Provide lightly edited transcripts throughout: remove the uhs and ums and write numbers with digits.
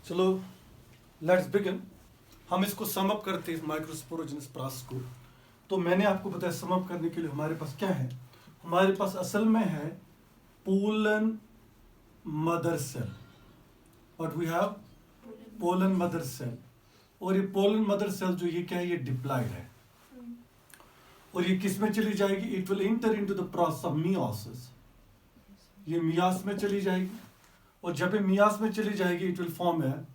चलो let's begin. हम इसको सम अप करते हैं माइक्रोस्पोरोजेनस प्रोसेस को। तो मैंने आपको बताया सम अप करने के लिए हमारे पास क्या है। हमारे पास असल में है pollen mother cell, what we have pollen mother cell. और ये पोलन मदर सेल जो ये क्या है, ये डिप्लॉयड है और ये किस में चली जाएगी, it will inter into the process of meiosis. ये मियास में चली जाएगी और जब ये मियास में चली जाएगी इट विल फॉर्म है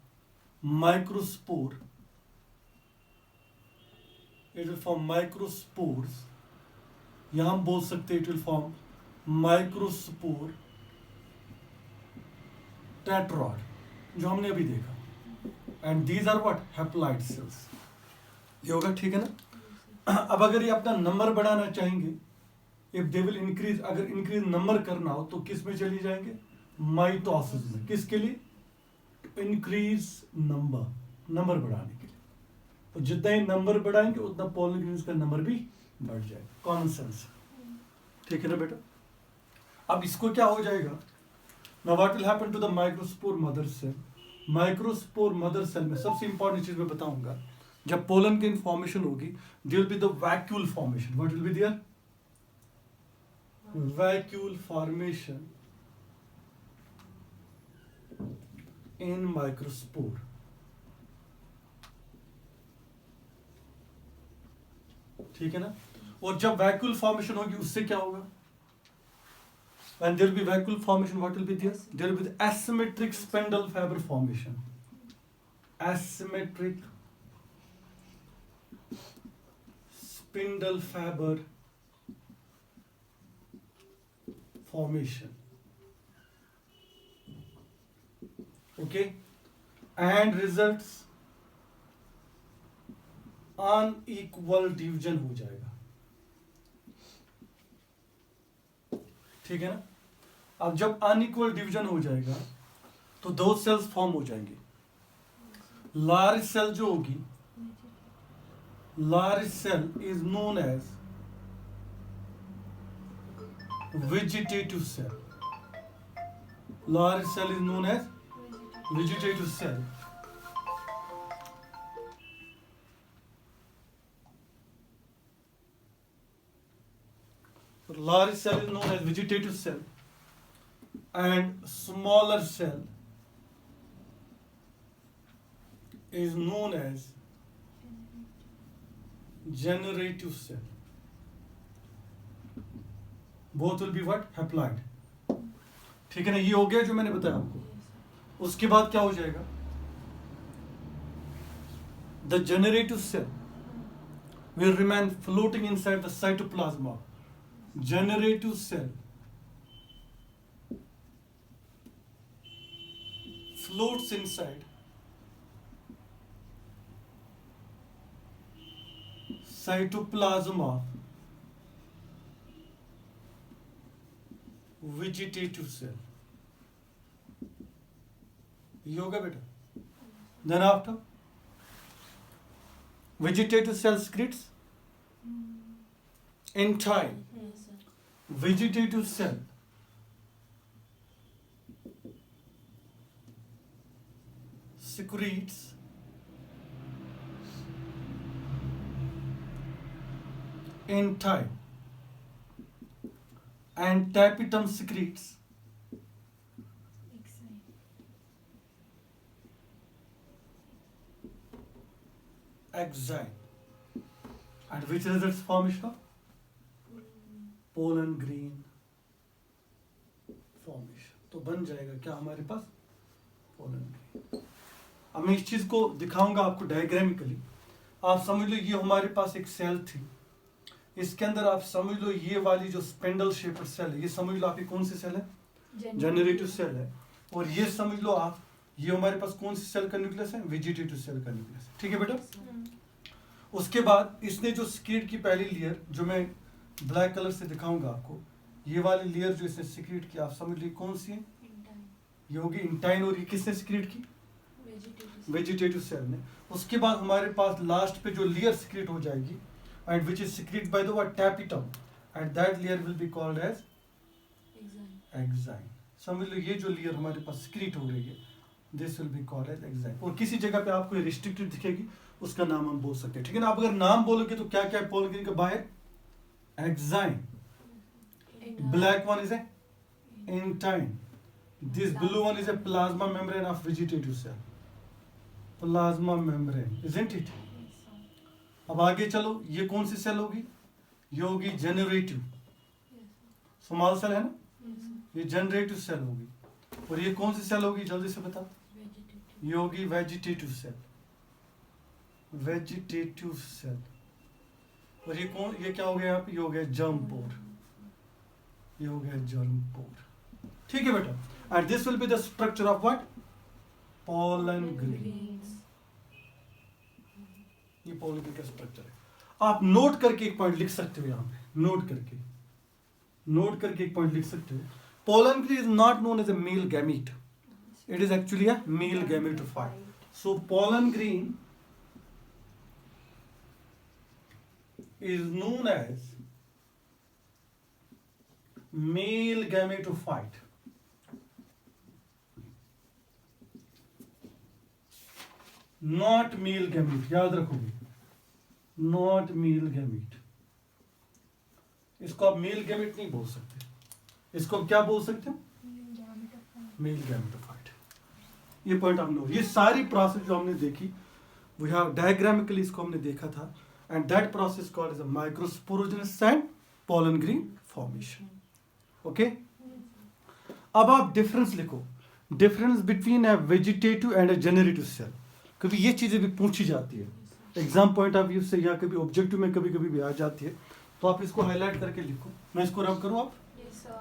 microspore. It will form microspores, यहां हम बोल सकते हैं it will form microspore tetrad जो हमने अभी देखा। And these are what haploid cells. ये होगा, ठीक है ना। अब अगर ये अपना नंबर बढ़ाना चाहेंगे, इफ दे विल इंक्रीज, अगर इंक्रीज नंबर करना हो तो किस में चली जाएंगे, माइटोसिस में। किसके लिए, इंक्रीज नंबर बढ़ाने के लिए। तो जितना ही नंबर बढ़ाएंगे उतना पोलन ग्रेन्स का नंबर भी बढ़ जाएगा। कॉमन सेंस, ठीक है ना बेटा। अब इसको क्या हो जाएगा, now what will happen to the microspore mother cell. Microspore mother cell में सबसे इंपॉर्टेंट चीज मैं बताऊंगा, जब पोलन ग्रेन फॉर्मेशन होगी there will be the vacuole formation. What will be there, vacuole formation in microspore. ठीक है ना। और जब वैक्यूल फॉर्मेशन होगी उससे क्या होगा, when there will be vacuole formation, what will be there, there will be the asymmetric spindle fiber formation. Asymmetric spindle fiber formation, okay, and results unequal division हो जाएगा, ठीक है ना। अब जब अनइक्वल डिवीजन हो जाएगा तो दो सेल्स फॉर्म हो जाएंगे। लार्ज सेल जो होगी, large cell is known as vegetative cell. Large cell is known as vegetative cell. Large cell is known as vegetative cell and smaller cell is known as generative cell. Both will be what, haploid. ठीक है ना। ये हो गया जो मैंने बताया आपको। उसके बाद क्या हो जाएगा, the generative cell will remain floating inside the cytoplasm. Generative cell floats inside cytoplasm of vegetative cell. ये होगा बेटा। Then after, vegetative cell secretes entire vegetative cell secretes entire and tapetum secretes exine, and which results formation of pollen grain formation. तो बन जाएगा क्या हमारे पास, pollen grain. अब मैं इस चीज को दिखाऊंगा आपको डायग्रामिकली। आप समझ लो ये हमारे पास एक सेल थी, इसके अंदर आप समझ लो ये वाली जो स्पिंडल शेप्ड सेल है, ये समझ लो आपकी कौन सी सेल है, जनरेटिव सेल है। और ये समझ लो आप, ये हमारे पास कौन सी सेल का न्यूक्लियस है, वेजिटेटिव सेल का न्यूक्लियस, ठीक है बेटा। उसके बाद इसने जो स्किड की पहली लेयर जो मैं ब्लैक कलर से दिखाऊंगा आपको, ये वाली लेयर जो इसने सिक्रेट की, आप समझ लीजिए कौन सी है, ये होगी इंटाइन। और ये किसने सिक्रेट की, वेजिटेटिव सेल ने। उसके बाद हमारे पास लास्ट पे जो लेयर सिक्रेट हो जाएगी and which is secrete by the word tapetum, and that layer will be called as exine. समझ लो ये जो लेयर हमारे पास सिक्रेट हो रही है this will be called as exine. और किसी जगह पे आपको रिस्ट्रिक्टेड दिखेगी, उसका नाम हम बोल सकते हैं, ठीक है ना। आप अगर नाम बोलोगे तो क्या क्या है पोलन ग्रीन का? बाहर enzyme, black one is a intine, this blue one is a plasma membrane of vegetative cell, plasma membrane, isn't it? अब आगे चलो, ये कौन सी सेल होगी? ये होगी जनरेटिव, स्मॉल सेल है ना, ये जनरेटिव सेल होगी। और ये कौन सी सेल होगी, जल्दी से बताओ? ये होगी वेजिटेटिव सेल, वेजिटेटिव सेल। और ये कौन, ये क्या हो गया यहाँ पे? ये हो गया जर्म पोर, ये हो गया जर्म पोर, ठीक है बेटा। And this will be the structure of what? Pollen grain. ये पोलन ग्रेन का स्ट्रक्चर है। आप नोट करके एक पॉइंट लिख सकते हो यहाँ पे, नोट करके एक पॉइंट लिख सकते हो। Pollen grain is not known as a male gamete, it is actually a male gametophyte. So pollen grain is known as male gametophyte, not male gamete, याद रखोगे, not male gamete। इसको आप male gamete नहीं बोल सकते, इसको आप क्या बोल सकते हो? Male gametophyte. ये पॉइंट हमने, ये सारी प्रोसेस जो हमने देखी वो यहाँ डायग्रामिकली इसको हमने देखा था। And that process called as a microsporogenous and pollen grain formation. Okay? अब आप डिफरेंस लिखो, difference between a vegetative and a generative cell. कभी ये चीजें भी पूछी जाती है एग्जाम पॉइंट ऑफ व्यू से, या कभी ऑब्जेक्टिव में कभी कभी भी आ जाती है, तो आप इसको हाईलाइट करके लिखो। मैं इसको रब करूँ आप? Yes, sir.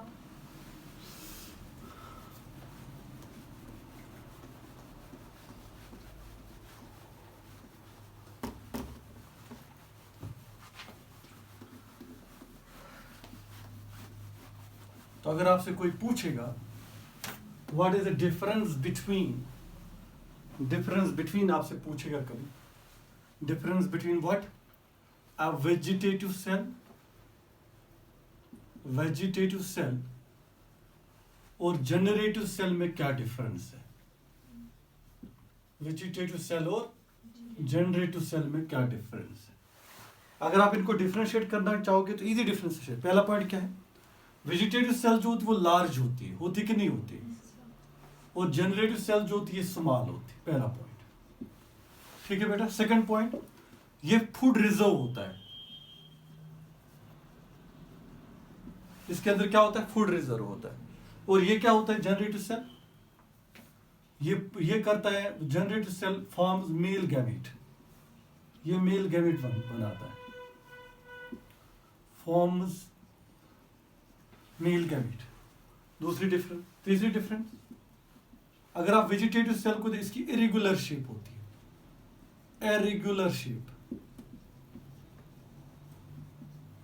तो अगर आपसे कोई पूछेगा what is the difference between आपसे पूछेगा कभी, difference between what? A vegetative cell और जनरेटिव सेल में क्या डिफरेंस है? वेजिटेटिव सेल और जनरेटिव सेल में क्या डिफरेंस है? अगर आप इनको डिफरेंशिएट करना चाहोगे तो इजी डिफरेंशिएट। पहला पॉइंट क्या है? वेजिटेटिव सेल जो होती है वो लार्ज होती कि नहीं होती? और जनरेटिव सेल जो होती है स्मॉल होती, पहला पॉइंट, ठीक है बेटा। सेकंड पॉइंट, ये फूड रिजर्व होता है, इसके अंदर क्या होता है? फूड रिजर्व होता है। और ये क्या होता है? जनरेटिव सेल, ये करता है, generative cell forms male gamete, ये मेल गैमेट बनाता है, फॉर्म्स मेल गैमेट। दूसरी डिफरेंस। तीसरी डिफरेंस, अगर आप वेजिटेटिव सेल को इसकी इरेगुलर शेप होती है, इरेगुलर शेप।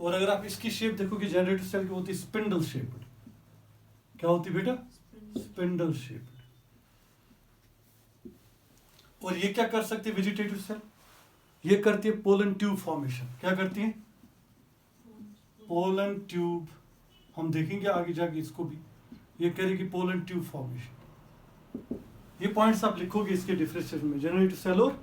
और अगर आप इसकी शेप देखोगे जनरेटिव सेल की होती है स्पिंडल शेप्ड। क्या होती है बेटा? Spindle shaped. और ये क्या कर सकती है वेजिटेटिव सेल? ये करती है पोलन ट्यूब फॉर्मेशन। क्या करती है? पोलन ट्यूब, हम देखेंगे आगे जाके इसको भी, ये करेगी पोलन ट्यूब फॉर्मेशन। ये पॉइंट्स आप लिखोगे इसके डिफरेंशिएशन में, जनरेटिव सेल और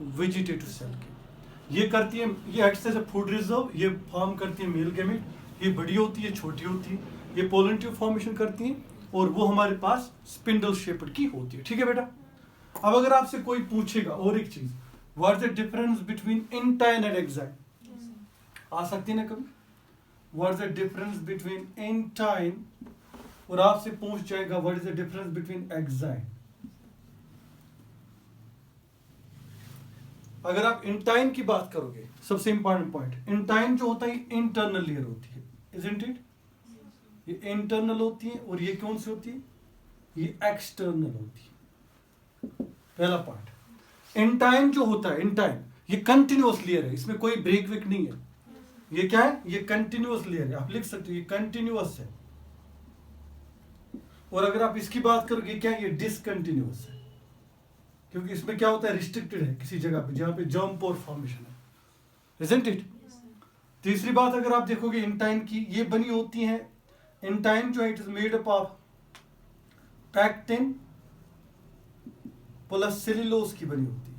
वेजिटेटिव सेल के। ये करती है, ये acts as a food reserve, ये फॉर्म करती है मेल गैमेट, ये बड़ी होती है, छोटी होती है, ये पोलन ट्यूब फॉर्मेशन करती है, और वो हमारे पास स्पिंडल शेप्ड की होती है, ठीक है बेटा। अब अगर आपसे कोई पूछेगा और एक चीज, what is the difference between intine and exine? आ सकती है ना कभी? What is the difference between intine, और आपसे पूछ जाएगा what is the difference between exine. अगर आप इंटाइन की बात करोगे, सबसे इंपॉर्टेंट पॉइंट, इंटाइन जो होता है इंटरनल लेयर होती है, इजंट इट? ये इंटरनल होती है, और ये कौन सी होती है? ये एक्सटर्नल होती है। पहला पॉइंट, इंटाइन जो होता है, इंटाइन ये कंटिन्यूअस लेयर है, इसमें कोई ब्रेक वेक नहीं है। ये क्या है? ये कंटिन्यूअस लेयर है, आप लिख सकते हो ये कंटिन्यूअस है। और अगर आप इसकी बात करोगे क्या, ये डिसकंटिन्यूअस है, क्योंकि इसमें क्या होता है, रिस्ट्रिक्टेड है किसी जगह पे जहां पे जर्म पोर फॉर्मेशन है, इजंट इट? तीसरी बात अगर आप देखोगे इंटाइन की, ये बनी होती है, इंटाइन जो है it is made up of pectin plus cellulose की बनी होती है।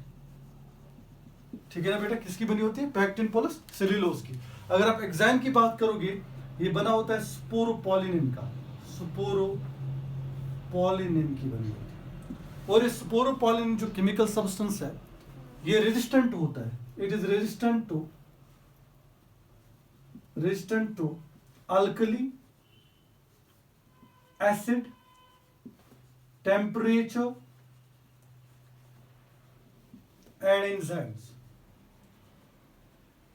ठीक है ना बेटा, किसकी बनी होती है? पैक्टिन प्लस सेल्यूलोज की। अगर आप एग्जाम की बात करोगे, ये बना होता है स्पोरोपोलिनिन का, स्पोरोपोलिनिन की बनी होती है। और ये स्पोरोपोलिनिन जो केमिकल सब्सटेंस है, ये रेजिस्टेंट होता है, it is resistant to alkali, acid, temperature and enzymes.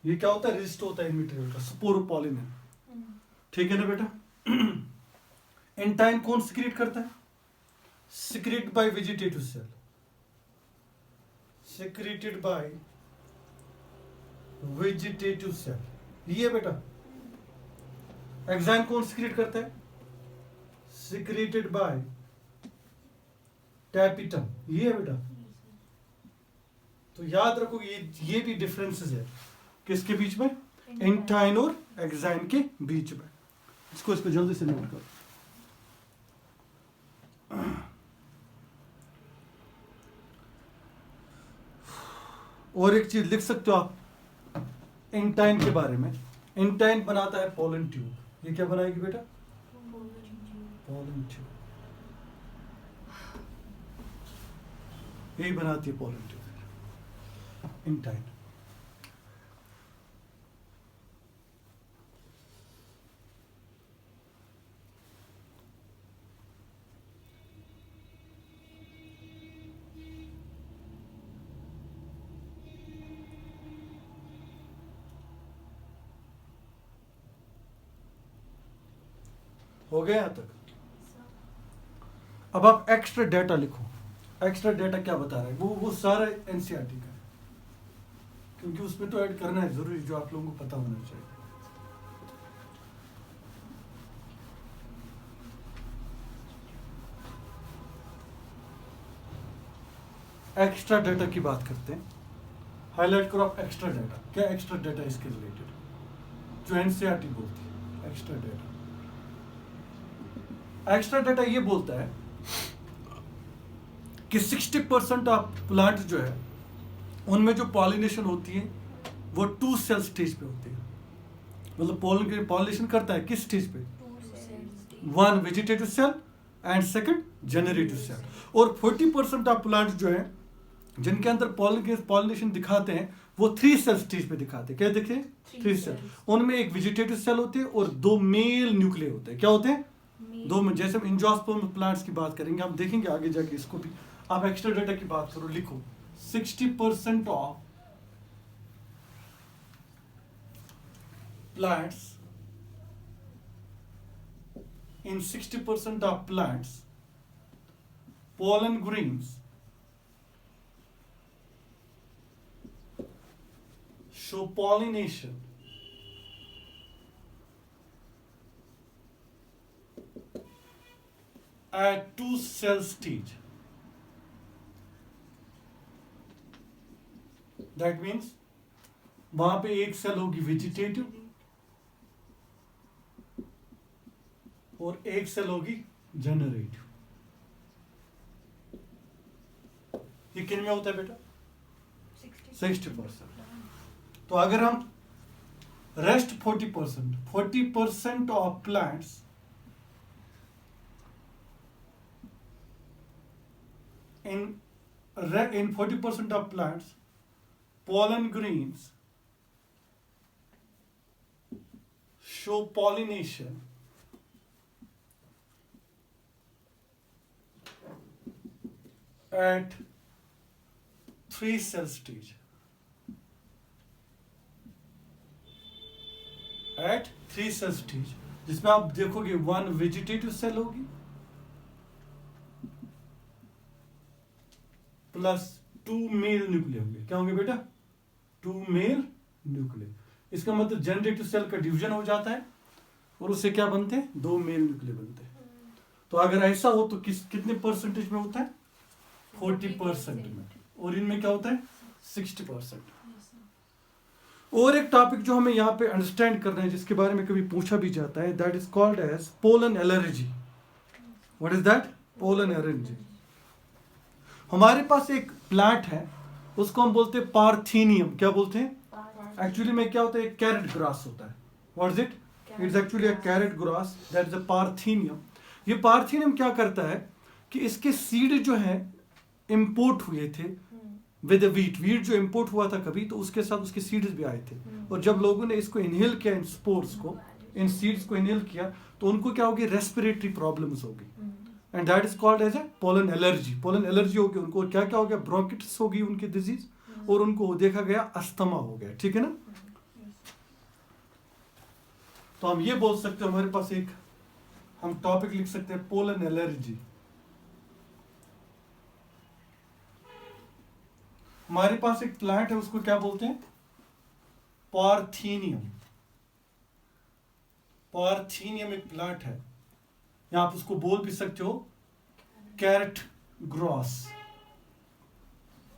ये क्या होता है? रेजिस्ट होता है इन मटेरियल का, स्पोरोपोलिनिन। ठीक है ना बेटा। एंटाइन कौन सिक्रेट करता है? Secrete by vegetative cell, secreted by vegetative cell. ये बेटा एग्जाइम कौन सिक्रेट करता है? Secreted by tapetum. ये है बेटा। तो याद रखो ये भी डिफरेंसेस है किसके बीच में? एंटाइन और एग्जाइम के बीच में। इसको जल्दी से नोट करो। और एक चीज लिख सकते हो आप एंटाइन के बारे में। एंटाइन बनाता है पोलन ट्यूब। ये क्या बनाएगी बेटा? Pollen tube. यही बनाती है पोलन ट्यूब एंटाइन। हो गया यहां तक? अब आप एक्स्ट्रा डेटा लिखो। एक्स्ट्रा डेटा क्या बता रहा है? वो सारा एनसीईआरटी का है, क्योंकि उसमें तो ऐड करना है जरूरी, जो आप लोगों को पता होना चाहिए। एक्स्ट्रा डेटा की बात करते हैं। हाईलाइट करो आप एक्स्ट्रा डेटा। क्या एक्स्ट्रा डेटा इसके रिलेटेड जो एनसीईआरटी बोलती है? एक्स्ट्रा डेटा, एक्स्ट्रा डेटा ये बोलता है कि 60% ऑफ प्लांट जो है उनमें जो पॉलिनेशन होती है वो 2 सेल स्टेज पे होती है। मतलब पॉलिनेशन करता है किस स्टेज पे? 1 vegetative cell and second generative cell. और 40% ऑफ प्लांट जो है जिनके अंदर पॉलिनेशन दिखाते हैं वो 3 सेल स्टेज पे दिखाते हैं। क्या दिखे? 3 सेल। उनमें एक वेजिटेटिव सेल होते हैं और 2 मेल न्यूक्लिय होते हैं। क्या होते हैं? 2 में। जैसे हम एंजियोस्पर्म प्लांट्स की बात करेंगे, हम देखेंगे आगे जाके इसको भी। आप एक्स्ट्रा डेटा की बात करो, लिखो 60% of plants, in 60% of plants, pollen grains show pollination at 2 cell stage. That means वहां पे एक सेल होगी वेजिटेटिव और एक सेल होगी जनरेटिव। ये किन में होता है बेटा? 60%। तो अगर हम rest 40% of plants in 40% of plants, pollen grains show pollination at 3 cell stage. At 3 cell stage, जिसमें आप देखोगे 1 वेजिटेटिव सेल होगी प्लस 2 मेल न्यूक्लिय होंगे। क्या होंगे बेटा? 2 मेल न्यूक्लिय। इसका मतलब जनरेटिव सेल का डिवीजन हो जाता है और उससे क्या बनते हैं? 2 मेल न्यूक्लिय बनते हैं। तो अगर ऐसा हो तो कितने परसेंटेज में होता है? 40% में। और इनमें क्या होता है? 60%। और एक टॉपिक जो हमें यहाँ पे अंडरस्टैंड करना है, जिसके बारे में कभी पूछा भी जाता है, that is called as pollen allergy. What is that? Pollen allergy. हमारे पास एक प्लांट है, उसको हम बोलते हैं पार्थेनियम। क्या बोलते हैं? एक्चुअली में क्या होता है, एक कैरेट ग्रास होता है। What is it? It's actually a carrot grass, that is a parthenium. ये पार्थेनियम क्या करता है कि इसके सीड जो है इंपोर्ट हुए थे विद वीट। वीट जो इंपोर्ट हुआ था कभी, तो उसके साथ उसके सीड्स भी आए थे। और जब लोगों ने इसको इनहेल किया, इन स्पोर्स को, इन सीड्स को इनहेल किया, तो उनको क्या होगी, रेस्पिरेटरी प्रॉब्लम्स होगी, and that is called as a pollen allergy. Pollen allergy होगी, उनको क्या क्या हो गया, ब्रोंकिटिस होगी उनकी डिजीज, और उनको देखा गया अस्थमा हो गया। ठीक है ना? तो हम ये बोल सकते हैं, हमारे पास एक हम टॉपिक लिख सकते हैं, पोलन एलर्जी। हमारे पास एक प्लांट है, उसको क्या बोलते हैं, पार्थेनियम। पार्थेनियम एक प्लांट है, या आप उसको बोल भी सकते हो कैरेट ग्रॉस।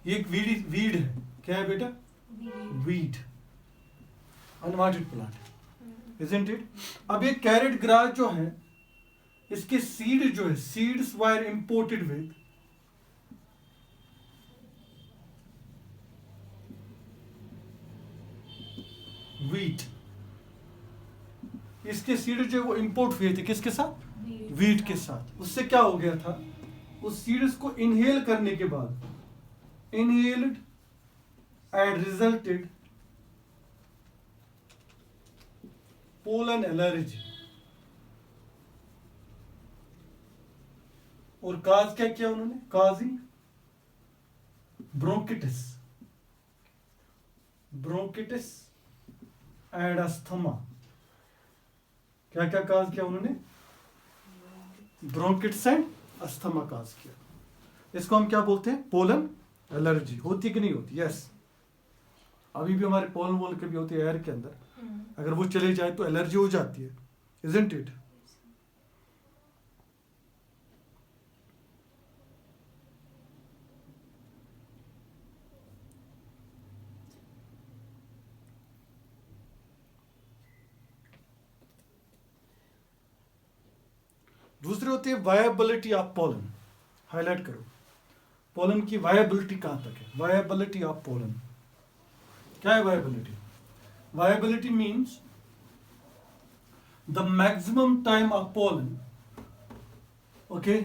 ये एक वीड है। क्या है बेटा? Weed, unwanted plant, isn't it? अब ये कैरेट ग्रास जो है, इसके सीड जो है, seeds were imported with wheat. इसके सीड जो है वो इंपोर्ट हुए थे, किसके साथ? वीट के साथ। उससे क्या हो गया था, उस सीड्स को इनहेल करने के बाद, inhaled and resulted pollen allergy. और काज क्या किया उन्होंने, काजिंग ब्रोंकिटिस, ब्रोंकिटिस एंड अस्थमा। क्या क्या काज किया उन्होंने, ब्रोंकिटिस एंड अस्थमा काज किया। इसको हम क्या बोलते हैं, पोलन एलर्जी। होती कि नहीं होती? यस, अभी भी हमारे पोलन वोल कभी होती है एयर के अंदर, अगर वो चले जाए तो एलर्जी हो जाती है, इजंट इट? दूसरी होती है वायबिलिटी ऑफ पोलन। हाईलाइट करो, पोलन की वायबिलिटी कहां तक है। वायबिलिटी ऑफ पोलन क्या है? Viability, viability means the maximum time of pollen, okay,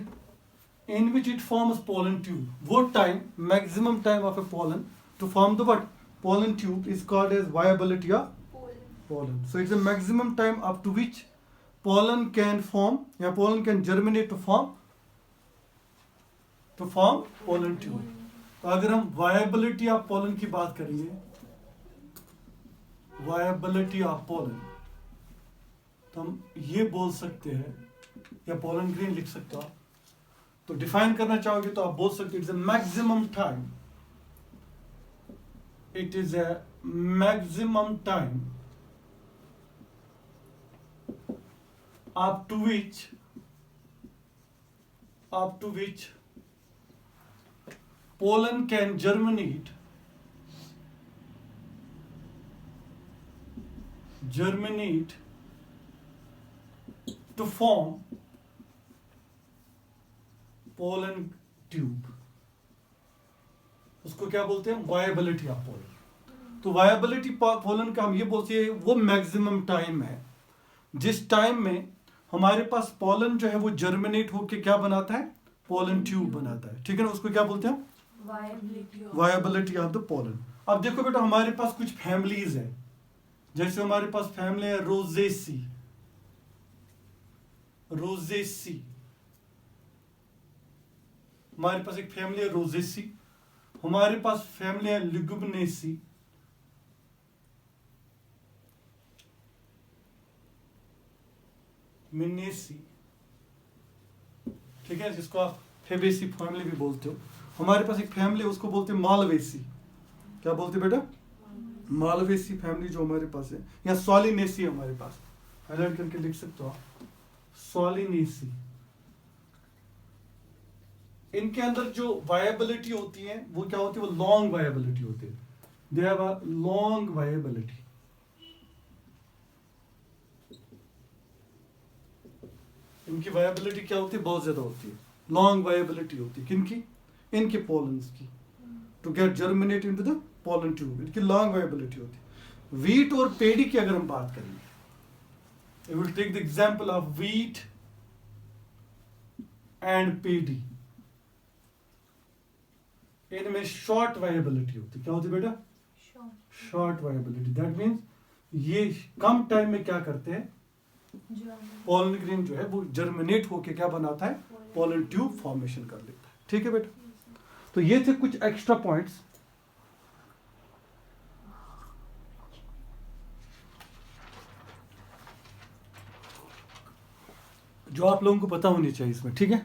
in which it forms pollen tube. वो time, maximum time of a pollen to form the what, pollen tube, is called as viability of pollen. So it's a maximum time up to which pollen can form, या pollen can germinate to form pollen tube. तो अगर हम viability of pollen की बात करेंगे, viability of pollen, तो हम ये बोल सकते हैं, या pollen grain लिख सकते हो. तो डिफाइन करना चाहोगे तो आप बोल सकते हो, it's a maximum time, it is a maximum time up to which pollen can germinate to form pollen tube. उसको क्या बोलते हैं? Viability of pollen. तो वायबिलिटी पोलन का हम ये बोलते हैं, वो मैक्सिमम टाइम है जिस टाइम में हमारे पास पोलन जो है वो जर्मिनेट होके क्या बनाता है? पोलन ट्यूब बनाता है. ठीक है ना? उसको क्या बोलते हैं? Viability of the pollen. अब देखो बेटा, हमारे पास कुछ फैमिलीज है. जैसे हमारे पास फैमिली है रोजेसी. हमारे पास एक फैमिली है रोजेसी. हमारे पास फैमिली है लिगुमिनेसी. मिनेसी, ठीक है, जिसको आप फेबेसी फैमिली भी बोलते हो. हमारे पास एक फैमिली है, उसको बोलते हैं मालवेसी. क्या बोलते हैं बेटा? मालवेसी फैमिली जो हमारे पास है. या सॉलिनेसी हमारे पास, हाईलाइट करके लिख सकते हो आप, सॉलिनेसी. इनके अंदर जो वायबिलिटी होती है वो क्या होती है? वो लॉन्ग वायबिलिटी होती है. They have a long viability. इनकी वायबिलिटी क्या होती है? बहुत ज्यादा होती है. लॉन्ग वायबिलिटी होती है. किनकी? इनके पोलन्स की to get germinate into the pollen tube, इनकी लॉन्ग वायबिलिटी होती है। वीट और पेडी की अगर हम बात करेंगे, we will take the example of wheat and paddy, इनमें शॉर्ट वायबिलिटी होती है। क्या होती है बेटा? Short viability. दैट मीन्स ये कम टाइम में क्या करते हैं, पोलन ग्रेन जो है वो जर्मिनेट होके क्या बनाता है, पोलन ट्यूब फॉर्मेशन कर लेता है। ठीक है बेटा, तो ये थे कुछ एक्स्ट्रा पॉइंट्स जो आप लोगों को पता होनी चाहिए इसमें। ठीक है।